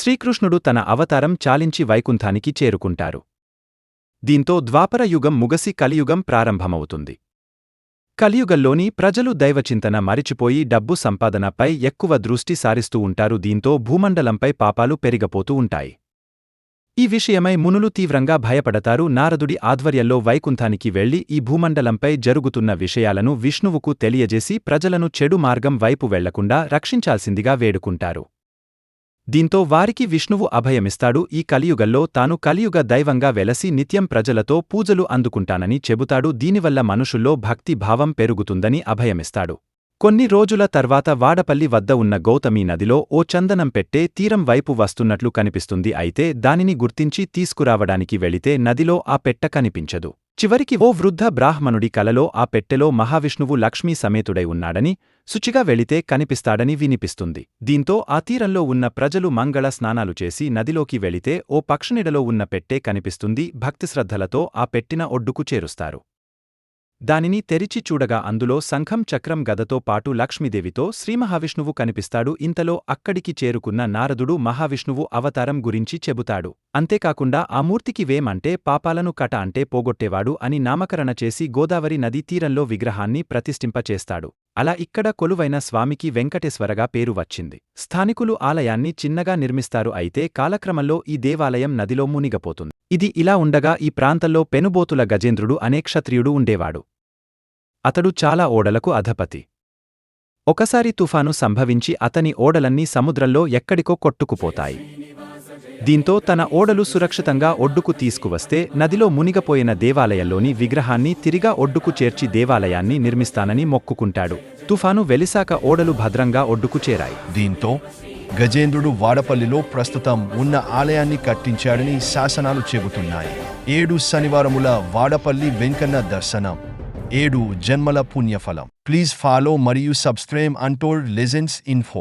శ్రీకృష్ణుడు తన అవతారం చాలించి వైకుంఠానికి చేరుకుంటారు. దీంతో ద్వాపర యుగం ముగసి కలియుగం ప్రారంభమవుతుంది. కలియుగంలోని ప్రజలు దైవచింతన మరిచిపోయి డబ్బు సంపాదనపై ఎక్కువ దృష్టి సారిస్తూ ఉంటారు. దీంతో భూమండలంపై పాపాలు పెరిగిపోతూ ఉంటాయి. ఈ విషయమై మునులు తీవ్రంగా భయపడతారు. నారదుడి ఆధ్వర్యంలో వైకుంఠానికి వెళ్లి ఈ భూమండలంపై జరుగుతున్న విషయాలను విష్ణువుకు తెలియజేసి ప్రజలను చెడు మార్గం వైపు వెళ్లకుండా రక్షించాల్సిందిగా వేడుకుంటారు. దీంతో వారికి విష్ణువు అభయమిస్తాడు. ఈ కలియుగంలో తాను కలియుగ దైవంగా వెలసి నిత్యం ప్రజలతో పూజలు అందుకుంటానని చెబుతాడు. దీనివల్ల మనుషుల్లో భక్తి భావం పెరుగుతుందని అభయమిస్తాడు. కొన్ని రోజుల తర్వాత వాడపల్లి వద్ద ఉన్న గౌతమీ నదిలో ఓ చందనం పెట్టె తీరం వైపు వస్తున్నట్లు కనిపిస్తుంది. అయితే దానిని గుర్తించి తీసుకురావడానికి వెళితే నదిలో ఆ పెట్టె కనిపించదు. చివరికి ఓ వృద్ధ బ్రాహ్మణుడి కలలో ఆ పెట్టెలో మహావిష్ణువు లక్ష్మీ సమేతుడై ఉన్నాడని, శుచిగా వెళితే కనిపిస్తాడని వినిపిస్తుంది. దీంతో ఆ తీరంలో ఉన్న ప్రజలు మంగళ స్నానాలు చేసి నదిలోకి వెళితే ఓ పక్షినీడలో ఉన్న పెట్టె కనిపిస్తుంది. భక్తిశ్రద్ధలతో ఆ పెట్టిన ఒడ్డుకు చేరుస్తారు. దానిని తెరిచి చూడగా అందులో శంఖం చక్రం గదతో పాటు లక్ష్మీదేవితో శ్రీమహావిష్ణువు కనిపిస్తాడు. ఇంతలో అక్కడికి చేరుకున్న నారదుడు మహావిష్ణువు అవతారం గురించి చెబుతాడు. అంతేకాకుండా ఆ మూర్తికి వేం అంటే పాపాలను కట అంటే పోగొట్టేవాడు అని నామకరణ చేసి గోదావరి నదీ తీరంలో విగ్రహాన్ని ప్రతిష్ఠింపచేస్తాడు. అలా ఇక్కడ కొలువైన స్వామికి వెంకటేశ్వరగా పేరు వచ్చింది. స్థానికులు ఆలయాన్ని చిన్నగా నిర్మిస్తారు. అయితే కాలక్రమంలో ఈ దేవాలయం నదిలో మునిగిపోతుంది. ఇది ఇలా ఉండగా ఈ ప్రాంతంలో పెనుబోతుల గజేంద్రుడు అనే క్షత్రియుడు ఉండేవాడు. అతడు చాలా ఓడలకు అధపతి. ఒకసారి తుఫాను సంభవించి అతని ఓడలన్నీ సముద్రంలో ఎక్కడికో కొట్టుకుపోతాయి. దీంతో తన ఓడలు సురక్షితంగా ఒడ్డుకు తీసుకువస్తే నదిలో మునిగిపోయిన దేవాలయంలోని విగ్రహాన్ని తిరిగా ఒడ్డుకు చేర్చి దేవాలయాన్ని నిర్మిస్తానని మొక్కుకుంటాడు. తుఫాను వెలిసాక ఓడలు భద్రంగా ఒడ్డుకు చేరాయి. దీంతో గజేంద్రుడు వాడపల్లిలో ప్రస్తుతం ఉన్న ఆలయాన్ని కట్టించాడని శాసనాలు చెబుతున్నాయి. 7 శనివారముల వాడపల్లి వెంకన్న దర్శనం, 7 జన్మల పుణ్యఫలం. ప్లీజ్ ఫాలో మరియు సబ్స్క్రైబ్ అంటోల్డ్ లెజెండ్స్ ఇన్ఫో.